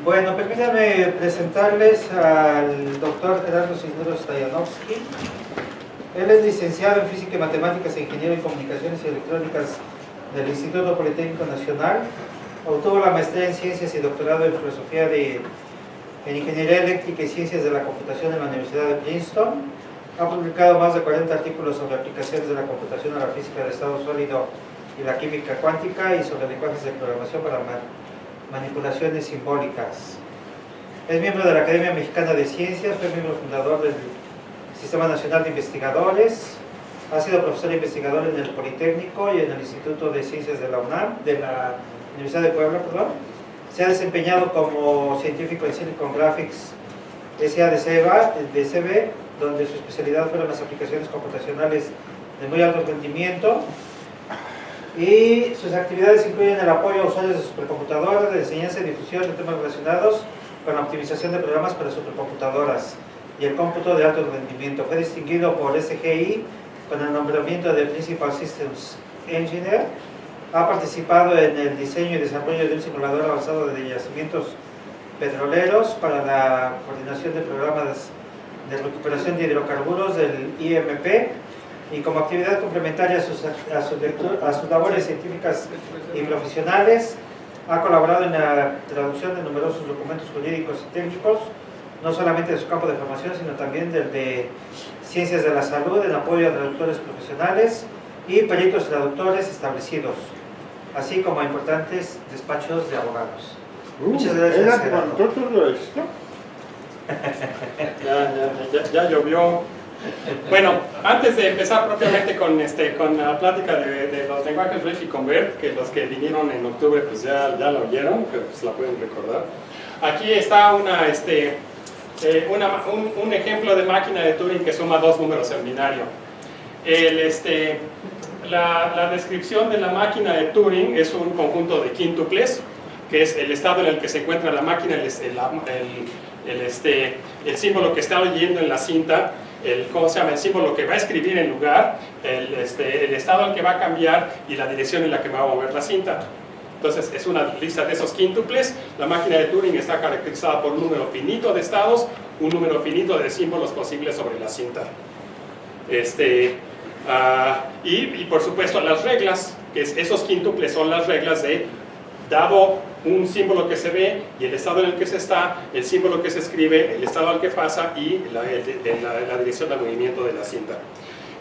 Bueno, permítanme presentarles al doctor Gerardo Cisneros Stoyanovsky. Él es licenciado en Física y Matemáticas e Ingeniero en Comunicaciones y Electrónicas del Instituto Politécnico Nacional. Obtuvo la maestría en Ciencias y doctorado en Filosofía en Ingeniería Eléctrica y Ciencias de la Computación en la Universidad de Princeton. Ha publicado más de 40 artículos sobre aplicaciones de la computación a la física de estado sólido y la química cuántica y sobre lenguajes de programación para manipulaciones simbólicas. Es miembro de la Academia Mexicana de Ciencias, fue miembro fundador del Sistema Nacional de Investigadores, ha sido profesor investigador en el Politécnico y en el Instituto de Ciencias de la UNAM, de la Universidad de Puebla, perdón. Se ha desempeñado como científico en Silicon Graphics S.A. de CB, donde su especialidad fueron las aplicaciones computacionales de muy alto rendimiento. Y sus actividades incluyen el apoyo a usuarios de supercomputadoras, de enseñanza y difusión de temas relacionados con la optimización de programas para supercomputadoras y el cómputo de alto rendimiento. Fue distinguido por SGI con el nombramiento de Principal Systems Engineer. Ha participado en el diseño y desarrollo de un simulador avanzado de yacimientos petroleros para la coordinación de programas de recuperación de hidrocarburos del IMP. Y como actividad complementaria a sus labores científicas y profesionales, ha colaborado en la traducción de numerosos documentos jurídicos y técnicos, no solamente de su campo de formación, sino también del de ciencias de la salud, en apoyo a traductores profesionales y peritos traductores establecidos, así como a importantes despachos de abogados. Muchas gracias, Gerardo. Todo esto? Ya llovió. Bueno, antes de empezar propiamente con la plática de los lenguajes Ref y Convert, que los que vinieron en octubre pues ya la oyeron, pero pues la pueden recordar. Aquí está un ejemplo de máquina de Turing que suma dos números en binario. La descripción de la máquina de Turing es un conjunto de quíntuples, que es el estado en el que se encuentra la máquina, el símbolo que está leyendo en la cinta, el símbolo que va a escribir en lugar, el estado al que va a cambiar y la dirección en la que va a mover la cinta. Entonces es una lista de esos quíntuples. La máquina de Turing está caracterizada por un número finito de estados, un número finito de símbolos posibles sobre la cinta. Y por supuesto las reglas, que esos quíntuples son las reglas de, dado un símbolo que se ve y el estado en el que se está, el símbolo que se escribe, el estado al que pasa y la dirección del movimiento de la cinta.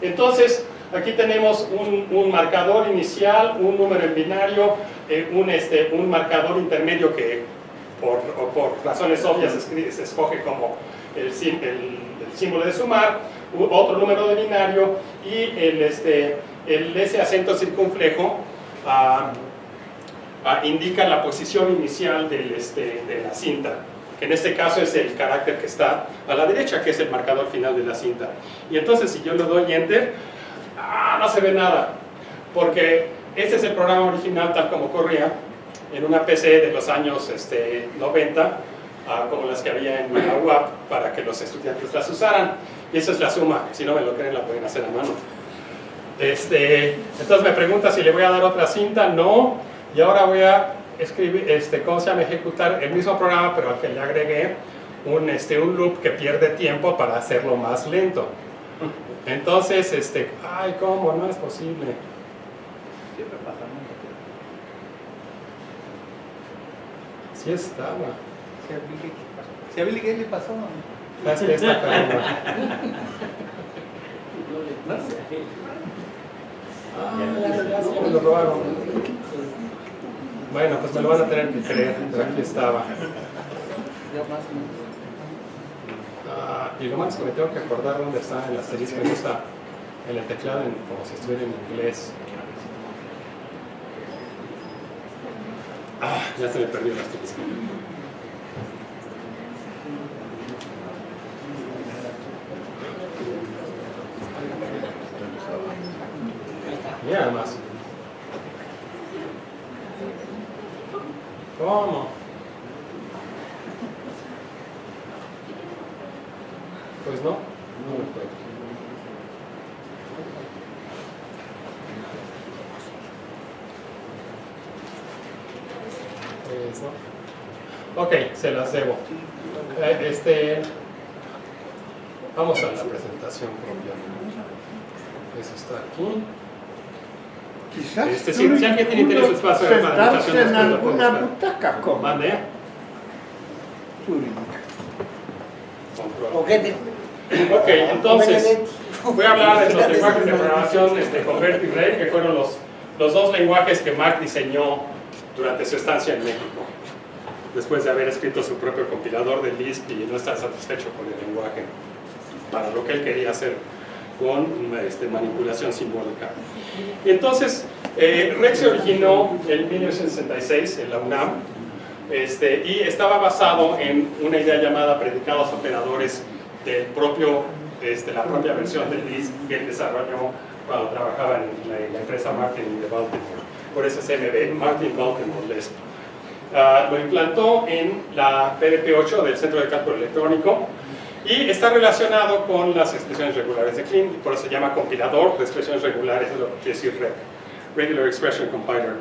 Entonces, aquí tenemos un marcador inicial, un número en binario, un marcador intermedio que por razones obvias se escoge como el símbolo de sumar, otro número de binario y ese acento circunflejo indica la posición inicial de la cinta, que en este caso es el carácter que está a la derecha, que es el marcador final de la cinta. Y entonces si yo le doy Enter, no se ve nada, porque este es el programa original tal como corría en una PC de los años 90, como las que había en la UAP, para que los estudiantes las usaran. Y esa es la suma, si no me lo creen la pueden hacer a mano. Entonces me pregunta si le voy a dar otra cinta, no. Y ahora voy a escribir, ejecutar el mismo programa, pero al que le agregué un loop que pierde tiempo para hacerlo más lento. Entonces, ay, ¿cómo? No es posible. Siempre pasa, ¿no? Sí estaba. Si a Billy Gates le pasó. Es que esta caramba. No sé. Ya se me lo robaron. Bueno, pues me lo van a tener que creer, pero aquí estaba. Y lo más es que me tengo que acordar dónde está el asterisco. No está en el teclado como si estuviera en inglés. Ya se me perdió el asterisco. Y nada más. ¿Cómo? Pues no, no lo puedo. Eso. Ok, se las debo. Vamos a la presentación propia. Eso está aquí. Quizás Si alguien tiene interés en espacio de sentarse presentación, en después lo alguna podemos ver. butaca como Mande. Turing. Control. ¿O qué te- Ok, entonces voy a hablar de los lenguajes de programación Convert y Reg, que fueron los dos lenguajes que Mark diseñó durante su estancia en México, después de haber escrito su propio compilador de Lisp y no estar satisfecho con el lenguaje para lo que él quería hacer con manipulación simbólica. Y entonces, Reg se originó en 1966 en la UNAM, y estaba basado en una idea llamada predicados operadores del la propia versión del Lisp que él desarrolló cuando trabajaba en la empresa Martin de Baltimore, por SSMB, Martin Baltimore Lisp. Lo implantó en la PDP-8 del Centro de Cálculo Electrónico y está relacionado con las expresiones regulares de Kleene, por eso se llama compilador de expresiones regulares, es lo que quiere decir REC, Regular Expression Compiler.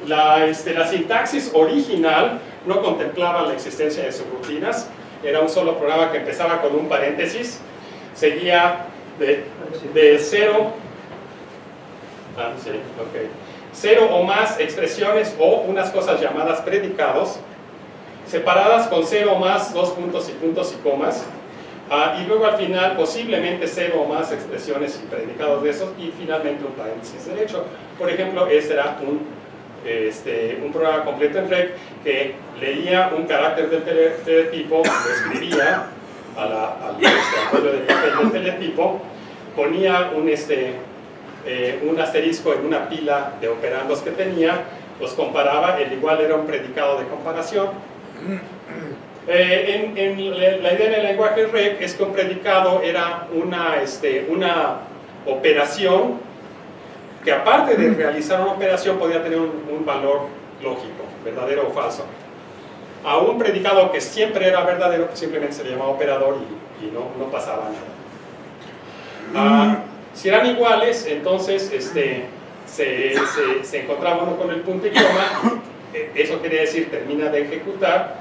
La sintaxis original no contemplaba la existencia de subrutinas, era un solo programa que empezaba con un paréntesis, seguía de cero, cero o más expresiones o unas cosas llamadas predicados, separadas con cero o más, dos puntos y comas, y luego al final posiblemente cero o más expresiones y predicados de esos, y finalmente un paréntesis derecho. Por ejemplo, este era un programa completo en Reg que leía un carácter del teletipo, lo escribía al rollo de papel del teletipo, ponía un asterisco en una pila de operandos que tenía, los comparaba, el igual era un predicado de comparación. La idea en el lenguaje Reg es que un predicado era una operación que, aparte de realizar una operación, podía tener un valor lógico, verdadero o falso. A un predicado que siempre era verdadero, simplemente se le llamaba operador y no pasaba nada. Si eran iguales, entonces se encontraba uno con el punto y coma, eso quiere decir termina de ejecutar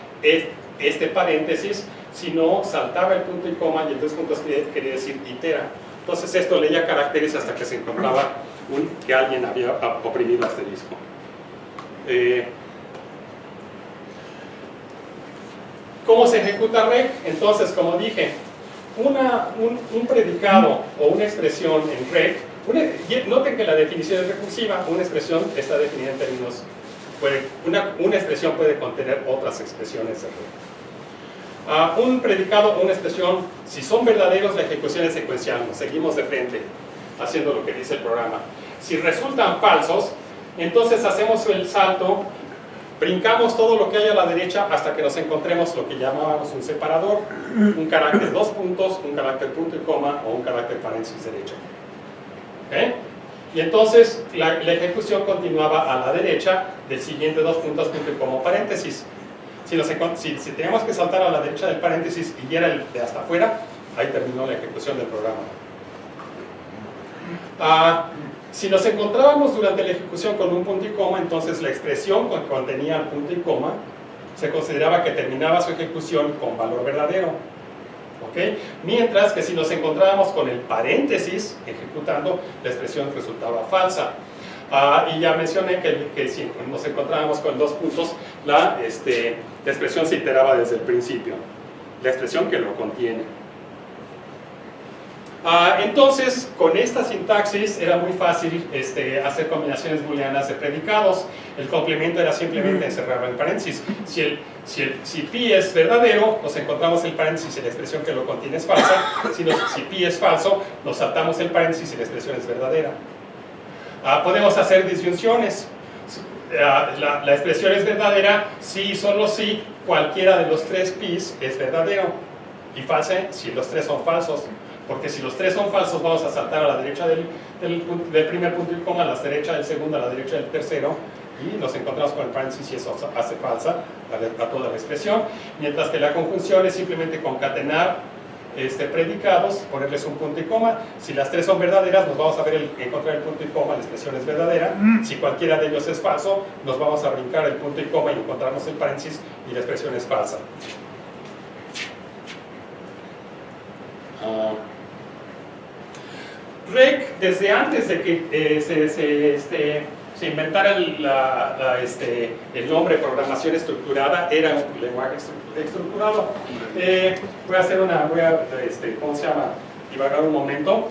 este paréntesis, si no saltaba el punto y coma y el dos puntos quería decir itera. Entonces esto leía caracteres hasta que se encontraba que alguien había oprimido el asterisco. ¿Cómo se ejecuta Reg? Entonces, como dije, un predicado o una expresión en Reg, noten que la definición es recursiva, una expresión está definida en términos, una expresión puede contener otras expresiones de Reg. Un predicado o una expresión, si son verdaderos, la ejecución es secuencial, nos seguimos de frente haciendo lo que dice el programa. Si resultan falsos, entonces hacemos el salto, brincamos todo lo que hay a la derecha hasta que nos encontremos lo que llamábamos un separador, un carácter dos puntos, un carácter punto y coma o un carácter paréntesis derecho. Y entonces la ejecución continuaba a la derecha del siguiente dos puntos, punto y coma, paréntesis. Si teníamos que saltar a la derecha del paréntesis y era el de hasta afuera, ahí terminó la ejecución del programa. Si nos encontrábamos durante la ejecución con un punto y coma, entonces la expresión que contenía el punto y coma se consideraba que terminaba su ejecución con valor verdadero. Mientras que si nos encontrábamos con el paréntesis ejecutando, la expresión resultaba falsa. Y ya mencioné que si nos encontrábamos con dos puntos, la expresión se iteraba desde el principio, la expresión que lo contiene. Entonces, con esta sintaxis era muy fácil hacer combinaciones booleanas de predicados. El complemento era simplemente encerrarlo en paréntesis. Si pi es verdadero, nos encontramos el paréntesis y la expresión que lo contiene es falsa. Si pi es falso, nos saltamos el paréntesis y la expresión es verdadera. Podemos hacer disyunciones. La expresión es verdadera si y solo si cualquiera de los tres pis es verdadero, y falsa si los tres son falsos. Porque si los tres son falsos, vamos a saltar a la derecha del primer punto y coma, a la derecha del segundo, a la derecha del tercero, y nos encontramos con el paréntesis y eso hace falsa a toda la expresión. Mientras que la conjunción es simplemente concatenar predicados, ponerles un punto y coma. Si las tres son verdaderas, nos vamos a ver encontrar el punto y coma, la expresión es verdadera. Si cualquiera de ellos es falso, nos vamos a brincar el punto y coma y encontramos el paréntesis y la expresión es falsa. Rec, desde antes de que se inventara el nombre programación estructurada, era un lenguaje estructurado. ¿Cómo se llama? Divagar un momento.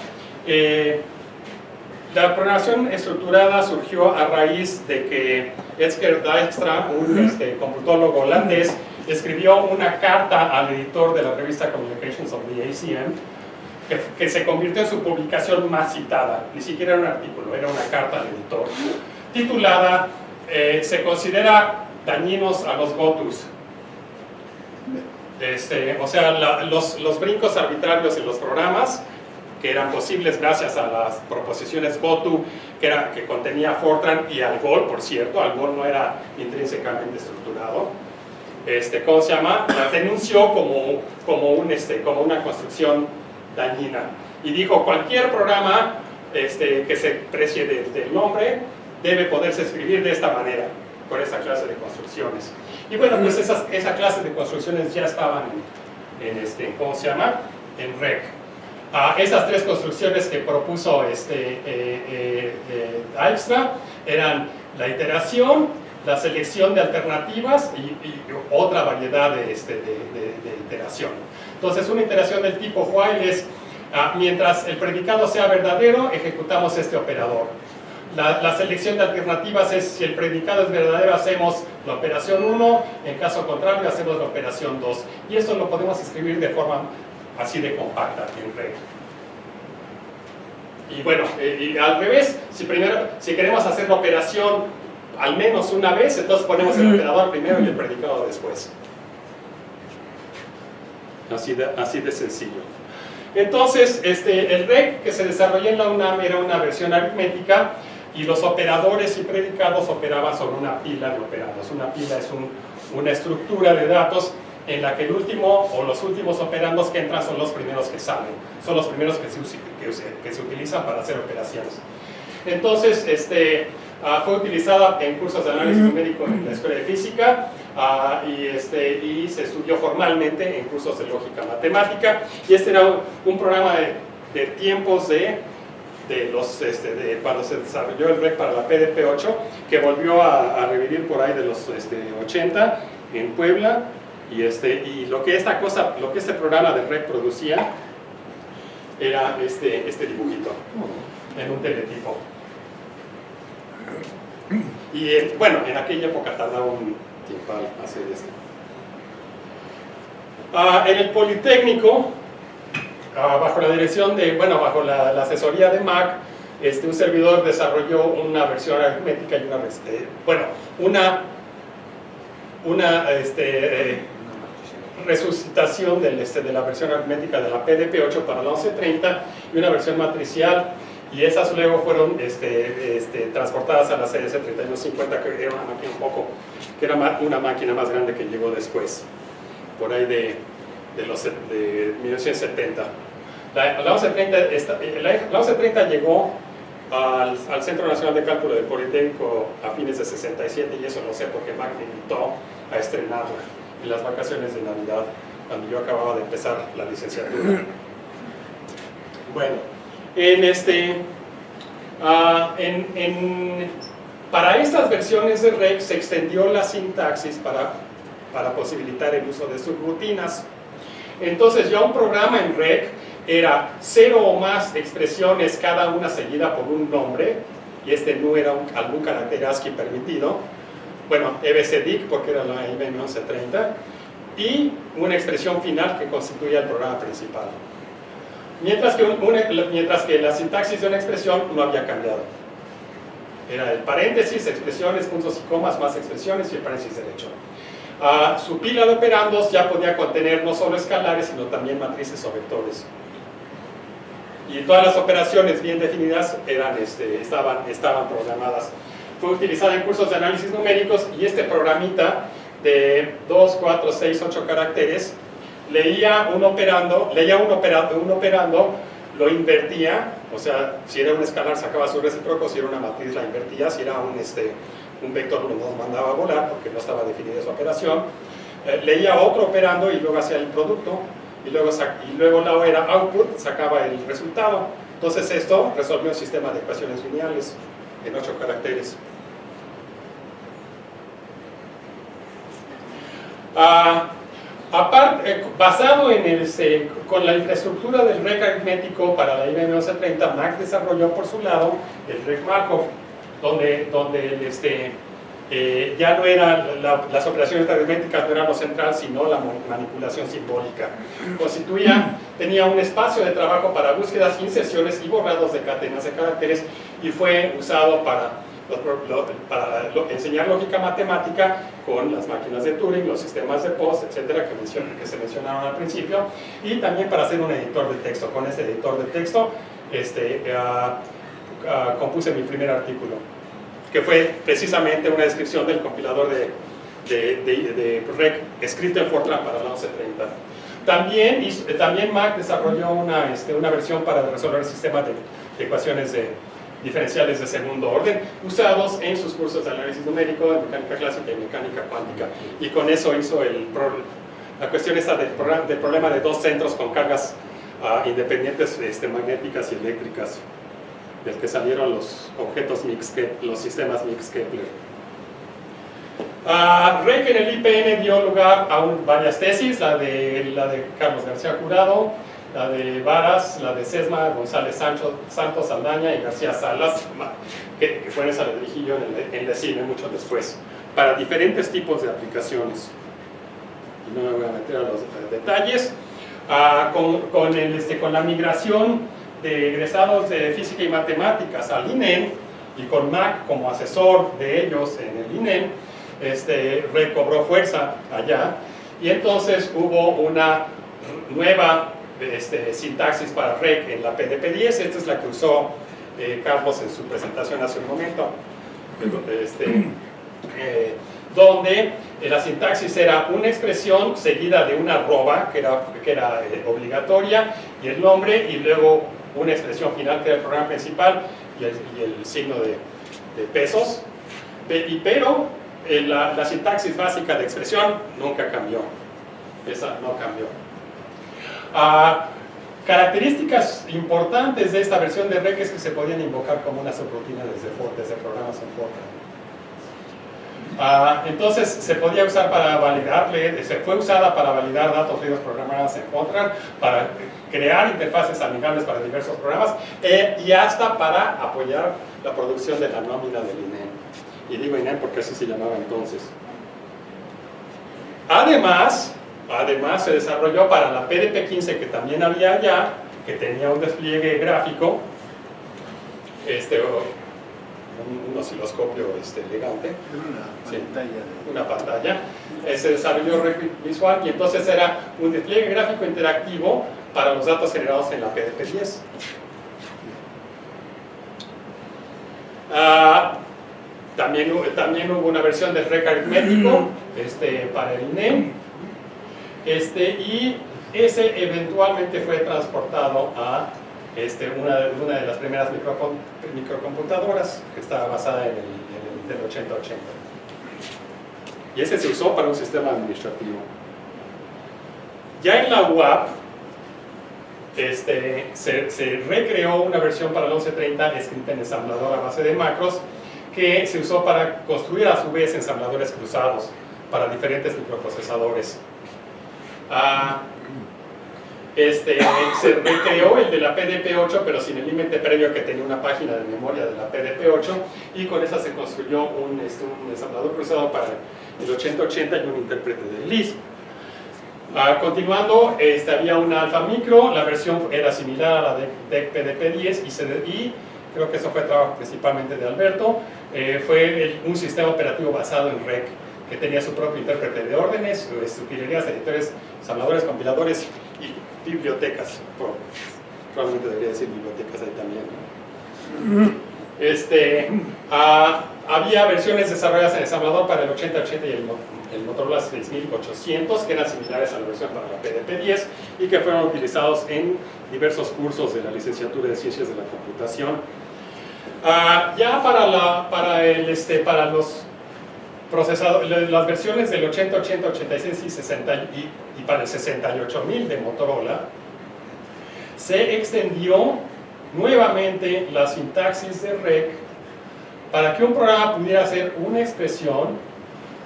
La programación estructurada surgió a raíz de que Esker Dijkstra, un computólogo holandés, escribió una carta al editor de la revista Communications of the ACM, que se convirtió en su publicación más citada. Ni siquiera era un artículo, era una carta al editor, titulada se considera dañinos a los GOTUs. O sea, los brincos arbitrarios en los programas, que eran posibles gracias a las proposiciones GOTU, que contenía Fortran y Algol, por cierto. Algol no era intrínsecamente estructurado. ¿Cómo se llama? Las denunció como una construcción dañina. Y dijo, cualquier programa que se precie del nombre debe poderse escribir de esta manera, con esa clase de construcciones. Y bueno, pues esa clase de construcciones ya estaban ¿cómo se llama? En REC. Esas tres construcciones que propuso Dijkstra eran la iteración, la selección de alternativas y otra variedad de iteración. Entonces, una iteración del tipo while es, mientras el predicado sea verdadero, ejecutamos este operador. La selección de alternativas es, si el predicado es verdadero, hacemos la operación 1, en caso contrario, hacemos la operación 2. Y esto lo podemos escribir de forma así de compacta en REC. Y bueno, y al revés, si queremos hacer la operación al menos una vez, entonces ponemos el operador primero y el predicado después. Así de sencillo. Entonces, el REC que se desarrolló en la UNAM era una versión aritmética y los operadores y predicados operaban sobre una pila de operados. Una pila es una estructura de datos en la que el último o los últimos operandos que entran son los primeros que salen, son los primeros que se utilizan para hacer operaciones. Entonces, fue utilizada en cursos de análisis numérico en la escuela de física y se estudió formalmente en cursos de lógica matemática, y era un programa de tiempos de cuando se desarrolló el REC para la PDP-8, que volvió a revivir por ahí de los 80 en Puebla. Y lo que este programa de REC producía era este dibujito en un teletipo. Y bueno, en aquella época tardaba un tiempo hacer esto. En el Politécnico, bajo la dirección bajo la asesoría de Mac, un servidor desarrolló una versión aritmética y una resucitación de la versión aritmética de la PDP-8 para la 1130 y una versión matricial, y esas luego fueron transportadas a la CS3150, que era una máquina más grande que llegó después, por ahí de 1970. La 1130 llegó al Centro Nacional de Cálculo del Politécnico a fines de 67, y eso lo sé porque Mac me invitó a estrenarla en las vacaciones de Navidad, cuando yo acababa de empezar la licenciatura. Bueno, para estas versiones de REC se extendió la sintaxis para posibilitar el uso de subrutinas. Entonces, ya un programa en REC era 0 o más expresiones, cada una seguida por un nombre, y no era algún carácter ASCII permitido. Bueno, EBCDIC, porque era la IBM 1130, y una expresión final que constituía el programa principal. Mientras que la sintaxis de una expresión no había cambiado. Era el paréntesis, expresiones, puntos y comas, más expresiones y el paréntesis derecho. Su pila de operandos ya podía contener no solo escalares, sino también matrices o vectores. Y todas las operaciones bien definidas estaban programadas. Fue utilizada en cursos de análisis numéricos, y este programita de 2, 4, 6, 8 caracteres leía un operando, lo invertía, o sea, si era un escalar sacaba su recíproco, si era una matriz la invertía, si era un vector nos mandaba a volar porque no estaba definida su operación, leía otro operando y luego hacía el producto, y luego la O era output, sacaba el resultado. Entonces esto resolvió un sistema de ecuaciones lineales en 8 caracteres. Aparte, basado con la infraestructura del REC aritmético para la IBM 1130, Mac desarrolló por su lado el REC Markov, donde ya no eran las operaciones aritméticas, no eran lo central, sino la manipulación simbólica. Tenía un espacio de trabajo para búsquedas, inserciones y borrados de cadenas de caracteres, y fue usado para enseñar lógica matemática con las máquinas de Turing, los sistemas de POST, etcétera, que se mencionaron al principio, y también para hacer un editor de texto. Con ese editor de texto compuse mi primer artículo, que fue precisamente una descripción del compilador de REC escrito en Fortran para la 1130. También Mac desarrolló una versión para resolver el sistema de ecuaciones diferenciales de segundo orden, usados en sus cursos de análisis numérico, de mecánica clásica y mecánica cuántica. Y con eso hizo la cuestión esta del problema de dos centros con cargas independientes magnéticas y eléctricas, del que salieron los objetos los sistemas Mix-Kepler. REC en el IPN dio lugar a varias tesis, la de Carlos García Jurado, la de Varas, la de Sesma, González Santos, Saldaña y García Salas, que fue esa la dirigí yo en Decime mucho después, para diferentes tipos de aplicaciones. Y no me voy a meter a los detalles. Con la migración de egresados de física y matemáticas al INEM, y con Mac como asesor de ellos en el INEM, recobró fuerza allá, y entonces hubo una nueva sintaxis para REC en la PDP-10. Esta es la que usó Carlos en su presentación hace un momento, donde la sintaxis era una expresión seguida de una arroba que era obligatoria, y el nombre, y luego una expresión final que era el programa principal y el signo de pesos, pero la sintaxis básica de expresión nunca cambió. Esa no cambió. Características importantes de esta versión de REC es que se podían invocar como una subrutina desde programas en Fortran. Entonces se podía usar para se fue usada para validar datos leídos programados en Fortran, para crear interfaces amigables para diversos programas, y hasta para apoyar la producción de la nómina del INEM. Y digo INEM porque así se llamaba entonces. Además se desarrolló para la PDP-15, que también había allá, que tenía un despliegue gráfico, un osciloscopio elegante, una pantalla, se desarrolló visual, y entonces era un despliegue gráfico interactivo para los datos generados en la PDP-10. También hubo una versión del REC aritmético para el INEM, y ese eventualmente fue transportado a una de las primeras microcomputadoras, que estaba basada en el Intel 8080. Y ese se usó para un sistema administrativo. Ya en la UAP se recreó una versión para el 1130 escrita en ensamblador a base de macros, que se usó para construir a su vez ensambladores cruzados para diferentes microprocesadores. Se recreó el de la PDP-8, pero sin el límite previo, que tenía una página de memoria de la PDP-8, y con esa se construyó un ensamblador cruzado para el 8080 y un intérprete de Lisp. Continuando, había una alfa micro, la versión era similar a la de DEC PDP-10, y creo que eso fue trabajo principalmente de Alberto. Fue un sistema operativo basado en REC, que tenía su propio intérprete de órdenes, utilerías, editores, ensambladores, compiladores y bibliotecas. Probablemente debería decir bibliotecas ahí también. Había versiones desarrolladas en ensamblador para el 8080 y el el Motorola 6800, que eran similares a la versión para la PDP-10 y que fueron utilizados en diversos cursos de la licenciatura de Ciencias de la Computación. Ya para los procesadores, las versiones del 80, 80, 86 y 60 y para el 68000 de Motorola, se extendió nuevamente la sintaxis de REC para que un programa pudiera hacer una expresión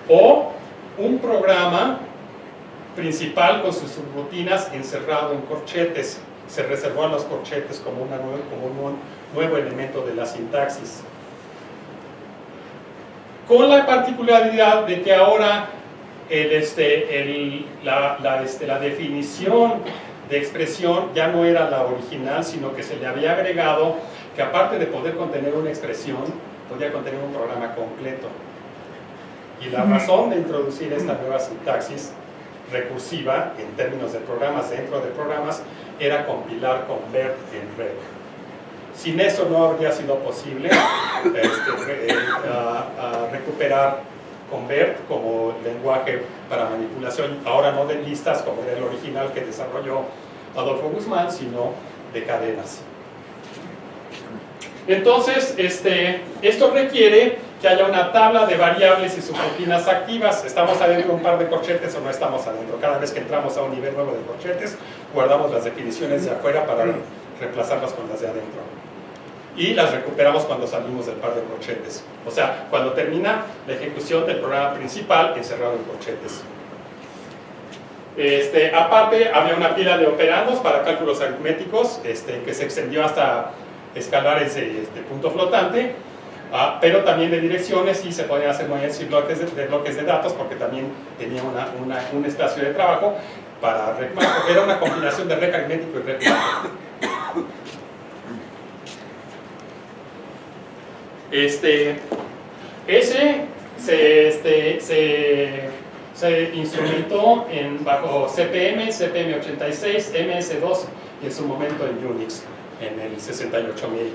o un programa principal con sus subrutinas encerrado en corchetes. Se reservó a los corchetes como un nuevo elemento de la sintaxis. Con la particularidad de que ahora la definición de expresión ya no era la original, sino que se le había agregado que aparte de poder contener una expresión, podía contener un programa completo. Y la razón de introducir esta nueva sintaxis recursiva en términos de programas dentro de programas era compilar convert en REC. Sin eso no habría sido posible recuperar convert como lenguaje para manipulación, ahora no de listas como era el original que desarrolló Adolfo Guzmán, sino de cadenas. Entonces, esto requiere que haya una tabla de variables y subrutinas activas. ¿Estamos adentro de un par de corchetes o no estamos adentro? Cada vez que entramos a un nivel nuevo de corchetes, guardamos las definiciones de afuera para reemplazarlas con las de adentro. Y las recuperamos cuando salimos del par de corchetes. O sea, cuando termina la ejecución del programa principal encerrado en corchetes. Aparte, había una pila de operandos para cálculos aritméticos que se extendió hasta escalares de punto flotante, pero también de direcciones, y se podían hacer movimientos y bloques de datos, porque también tenía un espacio de trabajo para REC, porque era una combinación de REC aritmético y REC matemático. Se instrumentó bajo CPM, CPM86, MS2 y en su momento en Unix, en el 68000.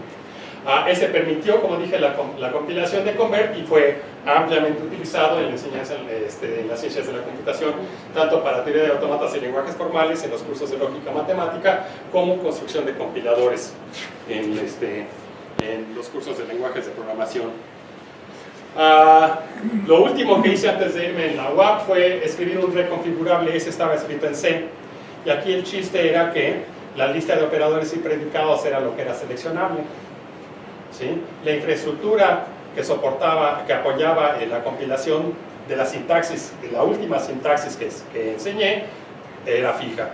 Ese permitió, como dije, la compilación de convert y fue ampliamente utilizado en la enseñanza en las ciencias de la computación, tanto para teoría de autómatas y lenguajes formales en los cursos de lógica matemática, como construcción de compiladores en los cursos de lenguajes de programación. Lo último que hice antes de irme en la UAP fue escribir un reconfigurable. Ese estaba escrito en C, y aquí el chiste era que la lista de operadores y predicados era lo que era seleccionable, ¿sí? La infraestructura que apoyaba la compilación de la sintaxis, de la última sintaxis que enseñé, era fija,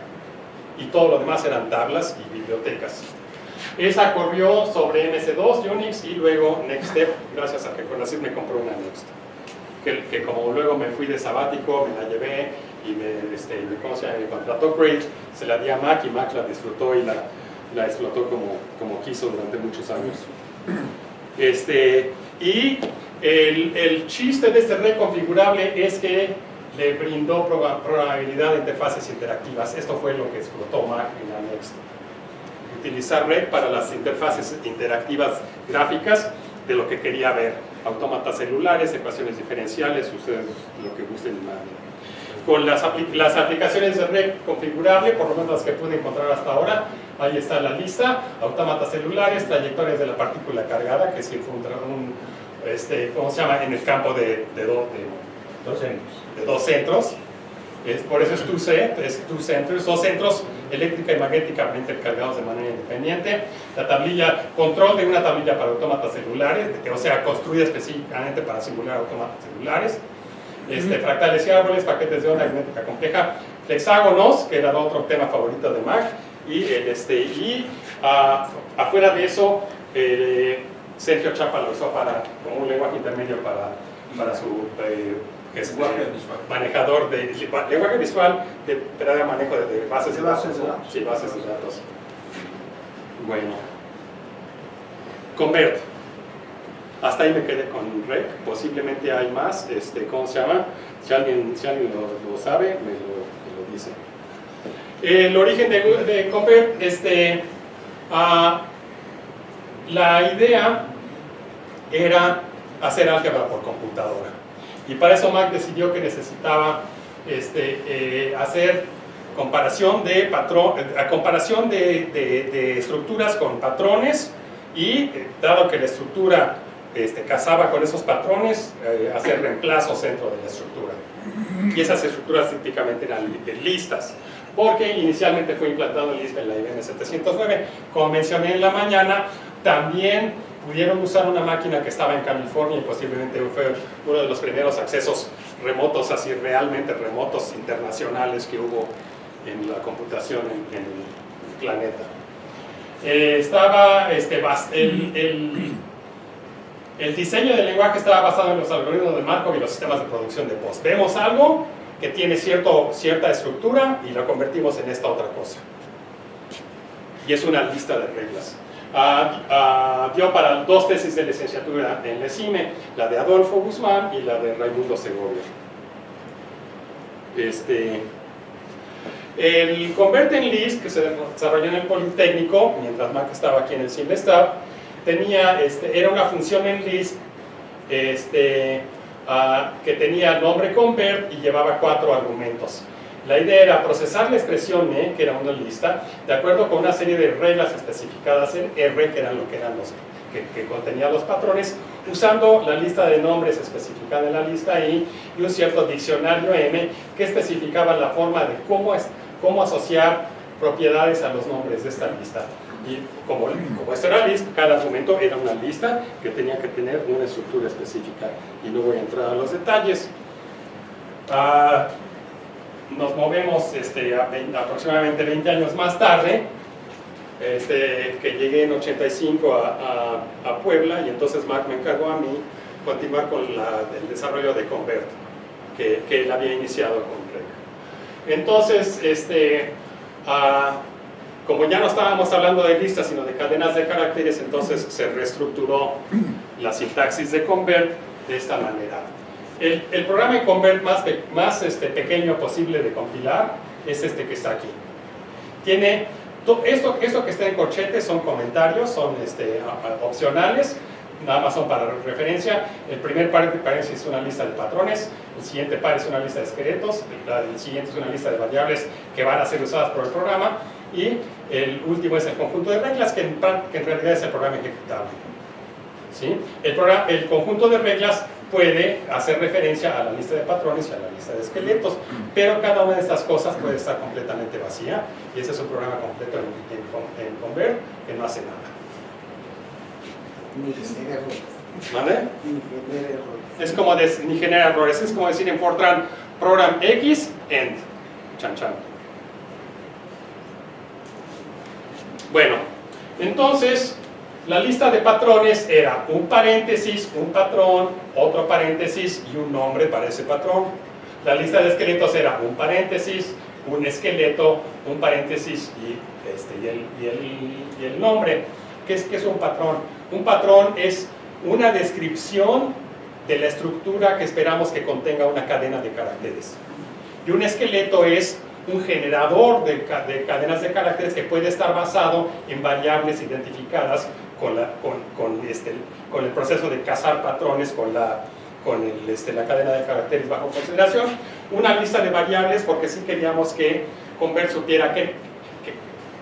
y todo lo demás eran tablas y bibliotecas. Esa corrió sobre MS2, Unix, y luego NextStep, gracias a que Conacyt me compró una Next, que como luego me fui de sabático, me la llevé y me contrató Crate, se la di a Mac y Mac la disfrutó y la explotó como quiso durante muchos años. Y el chiste de este reconfigurable es que le brindó programabilidad de interfaces interactivas. Esto fue lo que explotó Mac en la Next. Utilizar REC para las interfaces interactivas gráficas de lo que quería ver: autómatas celulares, ecuaciones diferenciales, ustedes lo que gusten y manden. Con las aplicaciones de REC configurable, por lo menos las que pude encontrar hasta ahora, ahí está la lista: autómatas celulares, trayectorias de la partícula cargada, que sí fue ¿cómo se llama? En el campo de dos centros. Por eso es two centers, dos centros eléctrica y magnéticamente cargados de manera independiente. La tablilla, control de una tablilla para autómatas celulares, o sea, construida específicamente para simular autómatas celulares. Fractales y árboles, paquetes de onda aritmética compleja, flexágonos, que era otro tema favorito de Mac, y afuera de eso, Sergio Chapa lo usó como un lenguaje intermedio para su manejador de lenguaje visual de manejo de bases de datos. Sí, bases de datos. Bueno, convert. Hasta ahí me quedé con REC. Posiblemente hay más. ¿Cómo se llama? Si alguien lo sabe, me lo dice. El origen de convert, la idea era hacer álgebra por computadora. Y para eso Mac decidió que necesitaba hacer comparación de estructuras con patrones, y dado que la estructura casaba con esos patrones, hacer reemplazos dentro de la estructura. Y esas estructuras típicamente eran listas, porque inicialmente fue implantado el Lisp en la IBM 709. Como mencioné en la mañana, también pudieron usar una máquina que estaba en California, y posiblemente fue uno de los primeros accesos remotos, así realmente remotos, internacionales, que hubo en la computación en el planeta. El diseño del lenguaje estaba basado en los algoritmos de Markov y los sistemas de producción de post. Vemos algo que tiene cierta estructura y lo convertimos en esta otra cosa. Y es una lista de reglas. Dio para 2 tesis de licenciatura en la ESIME, la de Adolfo Guzmán y la de Raimundo Segovia. El Convert en Lisp, que se desarrolló en el Politécnico, mientras Mac estaba aquí en el CIMSTAB, era una función en Lisp que tenía nombre convert y llevaba 4 argumentos. La idea era procesar la expresión que era una lista, de acuerdo con una serie de reglas especificadas en R, que eran lo que eran que contenían los patrones, usando la lista de nombres especificada en la lista I y un cierto diccionario M que especificaba la forma de cómo asociar propiedades a los nombres de esta lista. Y como esto era Lisp, cada argumento era una lista que tenía que tener una estructura específica, y no voy a entrar a los detalles. Nos movemos aproximadamente 20 años más tarde, que llegué en 85 a Puebla, y entonces Mac me encargó a mí continuar con el desarrollo de Convert, que él había iniciado con Reg. Entonces, como ya no estábamos hablando de listas, sino de cadenas de caracteres, entonces se reestructuró la sintaxis de Convert de esta manera. El programa de Convert más pequeño posible de compilar es este que está aquí. Tiene esto que está en corchetes, son comentarios, son opcionales, nada más son para referencia. El primer par de paréntesis es una lista de patrones, el siguiente par es una lista de esqueletos, el siguiente es una lista de variables que van a ser usadas por el programa, y el último es el conjunto de reglas, que en realidad es el programa ejecutable. ¿Sí? El conjunto de reglas puede hacer referencia a la lista de patrones y a la lista de esqueletos, pero cada una de estas cosas puede estar completamente vacía, y ese es un programa completo en Convert que no hace nada. Ni genera errores. ¿Vale? Ni genera errores. Es como ni genera errores, es como decir en Fortran program X, end, chan chan. Bueno, entonces la lista de patrones era un paréntesis, un patrón, otro paréntesis y un nombre para ese patrón. La lista de esqueletos era un paréntesis, un esqueleto, un paréntesis y el nombre. ¿Qué es un patrón? Un patrón es una descripción de la estructura que esperamos que contenga una cadena de caracteres. Y un esqueleto es un generador de cadenas de caracteres que puede estar basado en variables identificadas con el proceso de cazar patrones con la cadena de caracteres bajo consideración. Una lista de variables, porque sí queríamos que Convert supiera que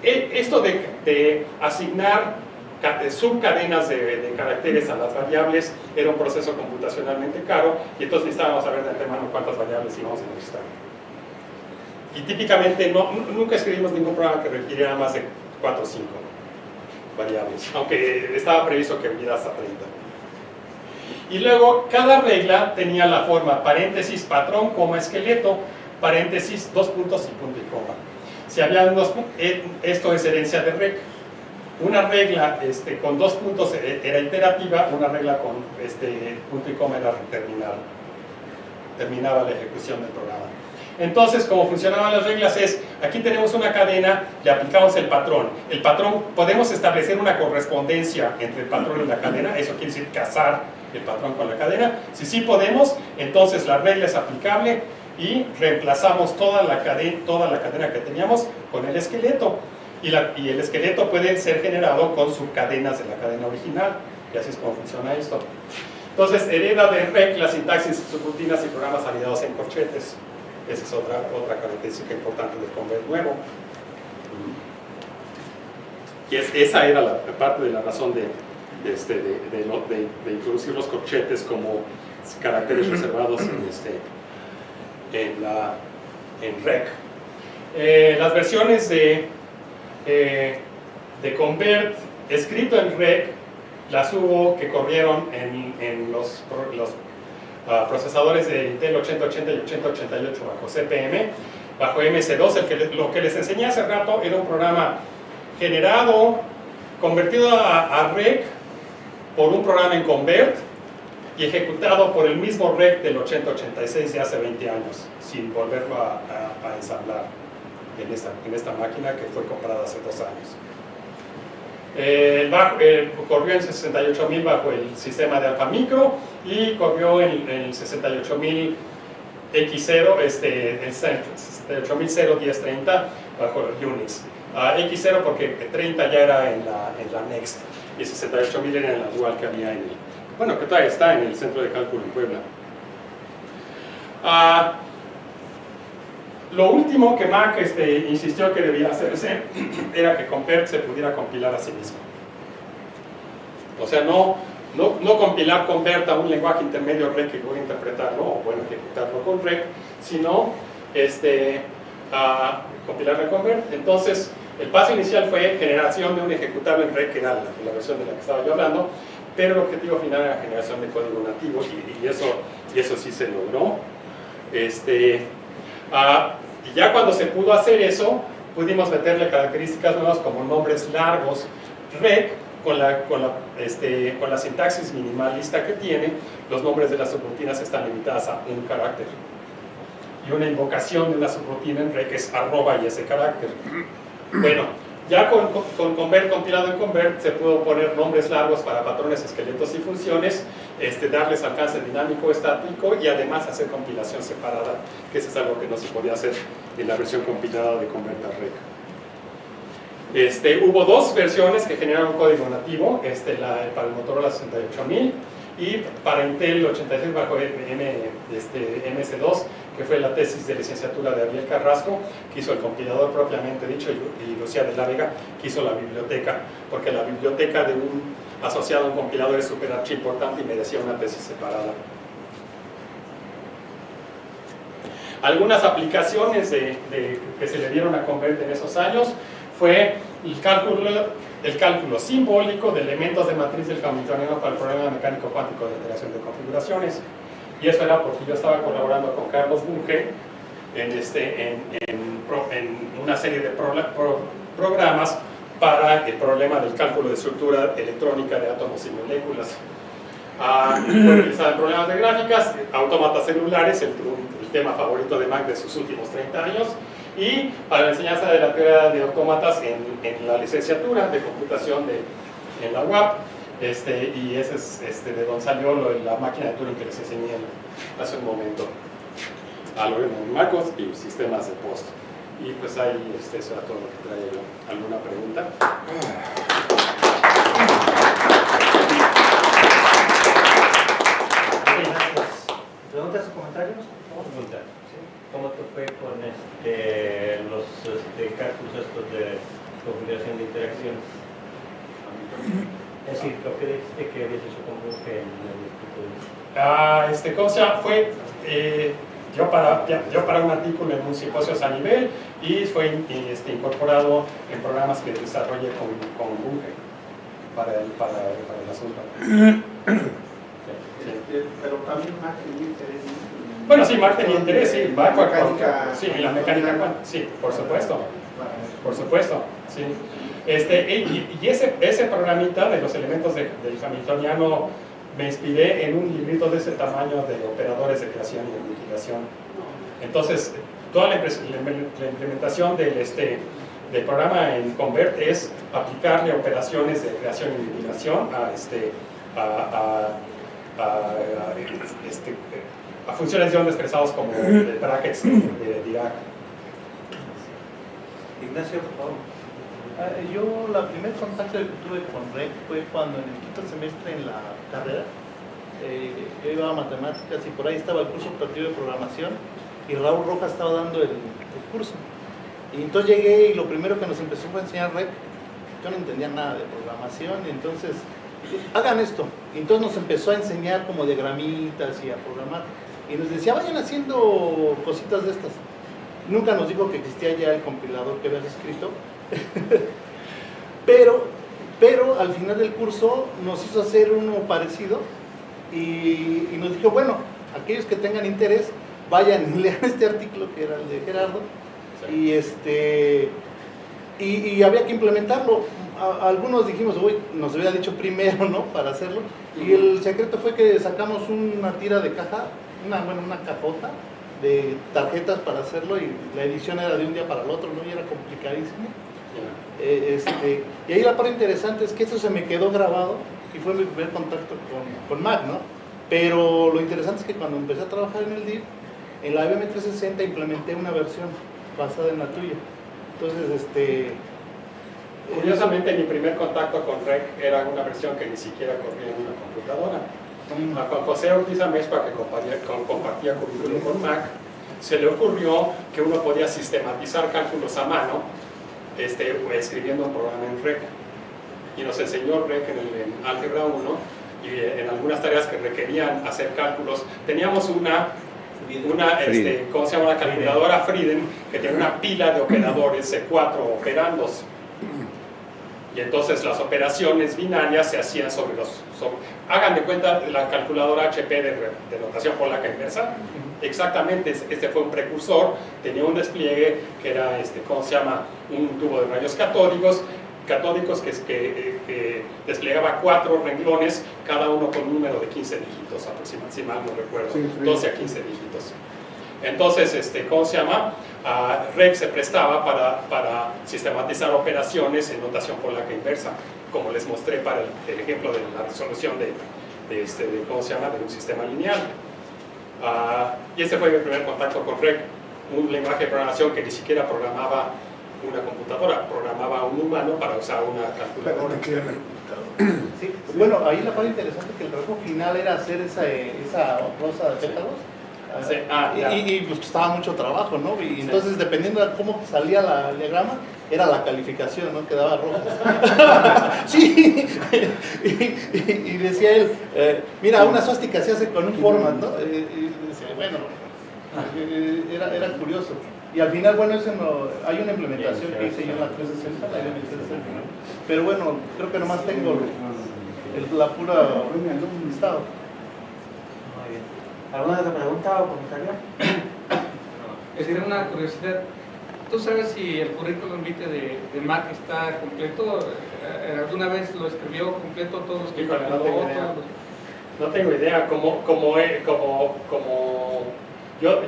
esto de asignar subcadenas de caracteres a las variables era un proceso computacionalmente caro, y entonces necesitábamos saber de antemano cuántas variables íbamos a necesitar. Y típicamente nunca escribimos ningún programa que requiriera más de 4 o 5 variables, aunque estaba previsto que hubiera hasta 30. Y luego cada regla tenía la forma paréntesis, patrón, coma, esqueleto, paréntesis, 2 puntos y punto y coma. Si había esto es herencia de reg. Una regla con 2 puntos era iterativa, una regla con punto y coma era terminaba la ejecución del programa. Entonces, como funcionaban las reglas es, aquí tenemos una cadena, le aplicamos el patrón. El patrón, podemos establecer una correspondencia entre el patrón y la cadena, eso quiere decir casar el patrón con la cadena. Si sí podemos, entonces la regla es aplicable y reemplazamos toda la cadena que teníamos con el esqueleto. Y el esqueleto puede ser generado con subcadenas de la cadena original, y así es como funciona esto. Entonces, hereda de REC la sintaxis, subrutinas y programas anidados en corchetes. Esa es otra característica importante del Convert nuevo. Y esa era la parte de la razón de introducir los corchetes como caracteres reservados en REC. Las versiones de Convert escrito en REC las hubo que corrieron en los procesadores de Intel 8080 y 8088 bajo CPM, bajo MS2. Lo que les enseñé hace rato era un programa generado, convertido a REC por un programa en Convert y ejecutado por el mismo REC del 8086 de hace 20 años, sin volverlo a ensamblar en esta máquina que fue comprada hace 2 años. Corrió en 68000 bajo el sistema de Alfa Micro y corrió en el 68000 X0, el 6801030 bajo Unix. X0 porque 30 ya era en la Next y 68000 era en la dual que había que todavía está en el centro de cálculo en Puebla. Lo último que Mac insistió que debía hacerse era que Convert se pudiera compilar a sí mismo. O sea, no compilar Convert a un lenguaje intermedio REC que pueda interpretarlo o ejecutarlo con REC, sino compilarlo en Convert. Entonces, el paso inicial fue generación de un ejecutable en REC, que era la versión de la que estaba yo hablando, pero el objetivo final era generación de código nativo y eso sí se logró. Y ya cuando se pudo hacer eso, pudimos meterle características nuevas como nombres largos. REC, con la sintaxis minimalista que tiene, los nombres de las subrutinas están limitadas a un carácter. Y una invocación de una subrutina en REC es arroba y ese carácter. Bueno, ya con Convert, compilado en Convert, se pudo poner nombres largos para patrones, esqueletos y funciones, darles alcance dinámico, estático y además hacer compilación separada, que eso es algo que no se podía hacer en la versión compilada de Convert a REC. Hubo 2 versiones que generaron código nativo, para el Motorola 68000 y para Intel 86 bajo MS2, que fue la tesis de licenciatura de Ariel Carrasco, que hizo el compilador propiamente dicho, y Lucía de la Vega, que hizo la biblioteca, porque la biblioteca de un asociado a un compilador es súper importante y merecía una tesis separada. Algunas aplicaciones que se le dieron a Convert en esos años fue el cálculo simbólico de elementos de matriz del Hamiltoniano para el problema mecánico cuántico de alteración de configuraciones. Y eso era porque yo estaba colaborando con Carlos Bunge en una serie de programas para el problema del cálculo de estructura electrónica de átomos y moléculas. Fue utilizado en problemas de gráficas, autómatas celulares, el tema favorito de Mac de sus últimos 30 años, y para la enseñanza de la teoría de autómatas en la licenciatura de computación en la UAP. Y ese es de donde salió la máquina de Turing que les enseñé hace un momento, algoritmos MACOS y sistemas de post. Y pues ahí eso era todo lo que traía yo. ¿Alguna pregunta? ¿Preguntas o comentarios? Pregunta. ¿Cómo te fue con los cálculos estos de configuración de interacciones? Es decir, lo que dijiste que habías hecho con Bunge en el instituto. ¿Cómo se llama? Fue yo para un artículo en un simposio a nivel y fue incorporado en programas que desarrollé con Bunge para el asunto. Pero también Mac tenía interés. Bueno, sí, Mac tenía interés, sí, Mac, sí, en la mecánica cuántica, sí, por supuesto, sí. Y ese programita de los elementos del Hamiltoniano me inspiré en un librito de ese tamaño de operadores de creación y de aniquilación. Entonces, toda la implementación del programa en Convert es aplicarle operaciones de creación y aniquilación a funciones de onda expresados como brackets de Dirac. Ignacio, por favor. Yo, la primer contacto que tuve con REC fue cuando en el quinto semestre en la carrera Yo iba a matemáticas y por ahí estaba el curso optativo de programación y Raúl Rojas estaba dando el curso. Y entonces llegué y lo primero que nos empezó fue a enseñar REC. Yo no entendía nada de programación y entonces, hagan esto. Y entonces nos empezó a enseñar como diagramitas y a programar. Y nos decía, vayan haciendo cositas de estas. Nunca nos dijo que existía ya el compilador que habías escrito. pero al final del curso nos hizo hacer uno parecido y nos dijo, bueno, aquellos que tengan interés, vayan y lean este artículo que era el de Gerardo. Sí. Y había que implementarlo. Algunos dijimos, uy, nos había dicho primero, ¿no? Para hacerlo. Y el secreto fue que sacamos una tira de caja, una cajota de tarjetas para hacerlo y la edición era de un día para el otro, ¿no? Y era complicadísimo. Y ahí la parte interesante es que eso se me quedó grabado y fue mi primer contacto con Mac, ¿no? Pero lo interesante es que cuando empecé a trabajar en el DIF, en la IBM 360 implementé una versión basada en la tuya. Entonces, curiosamente, mi primer contacto con REC era una versión que ni siquiera corría en una computadora. A José Ortiz Amezcua, que compartía currículum con Mac, se le ocurrió que uno podía sistematizar cálculos a mano escribiendo un programa en REC. Y nos enseñó REC en Álgebra 1 y en algunas tareas que requerían hacer cálculos. Teníamos una ¿cómo se llama? Una calculadora Frieden que tiene una pila de operadores de 4 operandos. Y entonces las operaciones binarias se hacían sobre hagan de cuenta la calculadora HP de notación polaca inversa. Exactamente, este fue un precursor, tenía un despliegue que era, ¿cómo se llama? Un tubo de rayos catódicos que desplegaba 4 renglones, cada uno con un número de 15 dígitos aproximadamente, si mal no recuerdo, 12 a 15 dígitos. Entonces, ¿cómo se llama? REC se prestaba para sistematizar operaciones en notación polaca inversa, como les mostré para el ejemplo de la resolución de ¿cómo se llama? De un sistema lineal. Y este fue mi primer contacto con REC, un lenguaje de programación que ni siquiera programaba una computadora, programaba un humano para usar una calculadora. Sí, bueno, ahí la parte interesante es que el trabajo final era hacer esa rosa de pétalos. Sí. Y pues costaba mucho trabajo, ¿no? Y entonces, dependiendo de cómo salía el diagrama, era la calificación, ¿no? Quedaba rojo. Sí. Y decía él, mira, una suástica se hace con un format, ¿no? Y decía, bueno, era curioso. Y al final, bueno, hay una implementación que hice yo en la 360, la IBM 360, ¿no? Pero bueno, creo que nomás tengo la pura listado. Muy bien. ¿Alguna otra pregunta o comentario? Era una curiosidad. ¿Tú sabes si el currículum vitae de Mac está completo? ¿Alguna vez lo escribió completo todos los que No tengo idea. Yo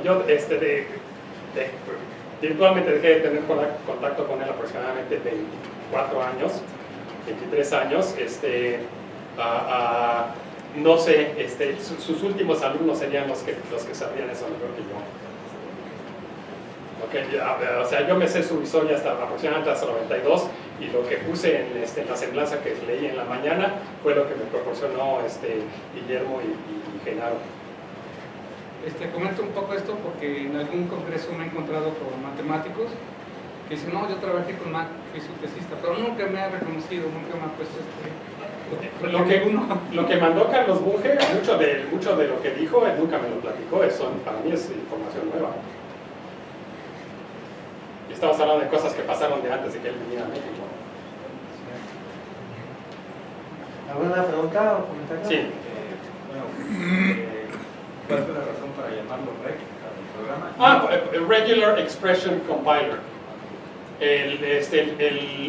virtualmente dejé de tener contacto con él aproximadamente 24 años, 23 años. No sé, sus últimos alumnos serían los que sabrían eso mejor que yo. O sea, yo me sé su historia hasta aproximadamente hasta 92 y lo que puse en la semblanza que leí en la mañana fue lo que me proporcionó Guillermo y Genaro. Comento un poco esto porque en algún congreso me he encontrado con matemáticos que dicen, no, yo trabajé con Mac, fui su tesista, pero nunca me ha reconocido, nunca me ha puesto Lo que mandó Carlos Bunge, mucho de lo que dijo, él nunca me lo platicó, para mí es información nueva. Y estamos hablando de cosas que pasaron de antes de que él viniera a México. ¿Alguna pregunta o comentario? Sí. ¿Cuál fue la razón para llamarlo REC al programa? Regular Expression Compiler.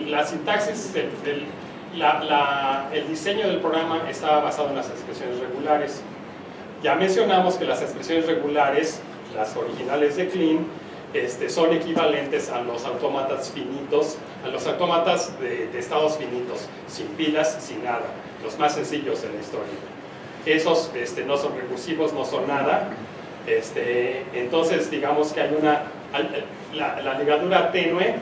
La sintaxis, el diseño del programa estaba basado en las expresiones regulares. Ya mencionamos que las expresiones regulares, las originales de Kleene, son equivalentes a los autómatas finitos, a los autómatas de estados finitos, sin pilas, sin nada, los más sencillos de la historia. Esos no son recursivos, no son nada. Entonces, digamos que hay la ligadura tenue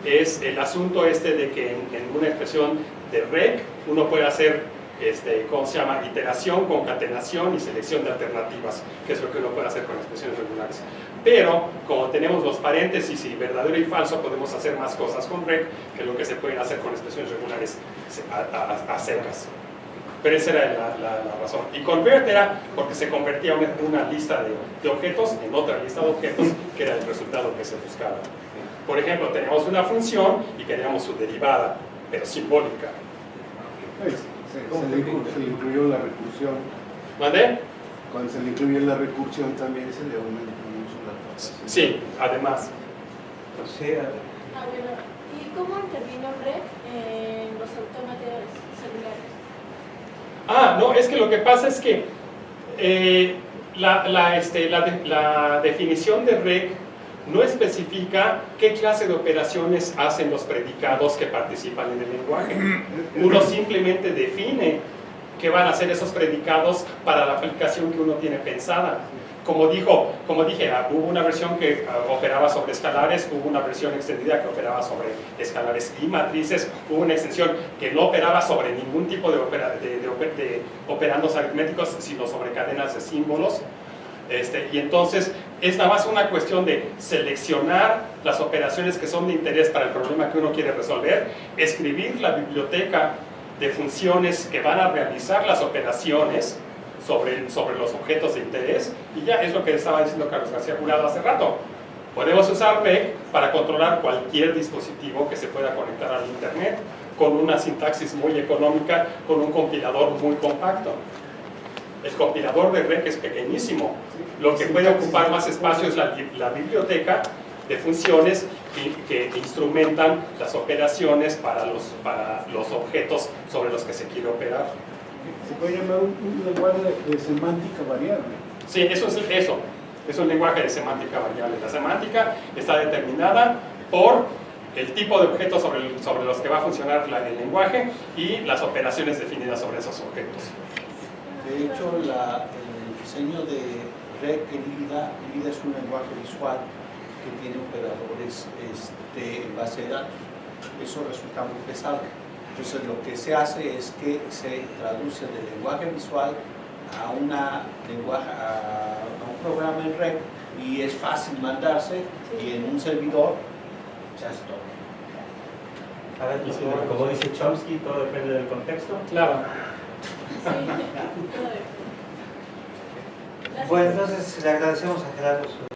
es el asunto de que en una expresión de REC uno puede hacer ¿cómo se llama? Iteración, concatenación y selección de alternativas, que es lo que uno puede hacer con expresiones regulares. Pero, como tenemos los paréntesis y verdadero y falso, podemos hacer más cosas con rec que lo que se pueden hacer con expresiones regulares a secas. Pero esa era la razón. Y convert era porque se convertía una lista de objetos en otra lista de objetos, que era el resultado que se buscaba. Por ejemplo, teníamos una función y queríamos su derivada, pero simbólica. Se le incluyó la recursión. ¿Mandé? Cuando se le incluye la recursión también se le aumenta mucho la capacidad. Sí, además. Sí, Bueno, ¿y cómo intervino rec en los autómatas celulares? No, es que lo que pasa es que la definición de rec no especifica qué clase de operaciones hacen los predicados que participan en el lenguaje. Uno simplemente define qué van a hacer esos predicados para la aplicación que uno tiene pensada. Como dije, hubo una versión que operaba sobre escalares, hubo una versión extendida que operaba sobre escalares y matrices, hubo una extensión que no operaba sobre ningún tipo de operandos aritméticos, sino sobre cadenas de símbolos. Y entonces es nada más una cuestión de seleccionar las operaciones que son de interés para el problema que uno quiere resolver, escribir la biblioteca de funciones que van a realizar las operaciones sobre los objetos de interés, y ya es lo que estaba diciendo Carlos García Jurado hace rato. Podemos usar rec para controlar cualquier dispositivo que se pueda conectar al internet con una sintaxis muy económica, con un compilador muy compacto. El compilador de rec es pequeñísimo. Lo que puede ocupar más espacio es la biblioteca de funciones que instrumentan las operaciones para los objetos sobre los que se quiere operar. Se puede llamar un lenguaje de semántica variable. Sí, eso es un lenguaje de semántica variable. La semántica está determinada por el tipo de objetos sobre los que va a funcionar el lenguaje y las operaciones definidas sobre esos objetos. De hecho, el diseño de rec en IDA es un lenguaje visual que tiene operadores en base de datos. Eso resulta muy pesado. Entonces, lo que se hace es que se traduce del lenguaje visual a un programa en rec, y es fácil mandarse, y en un servidor se hace todo. Como dice Chomsky, todo depende del contexto. Claro. Sí, todo. Bueno, entonces le agradecemos a Gerardo su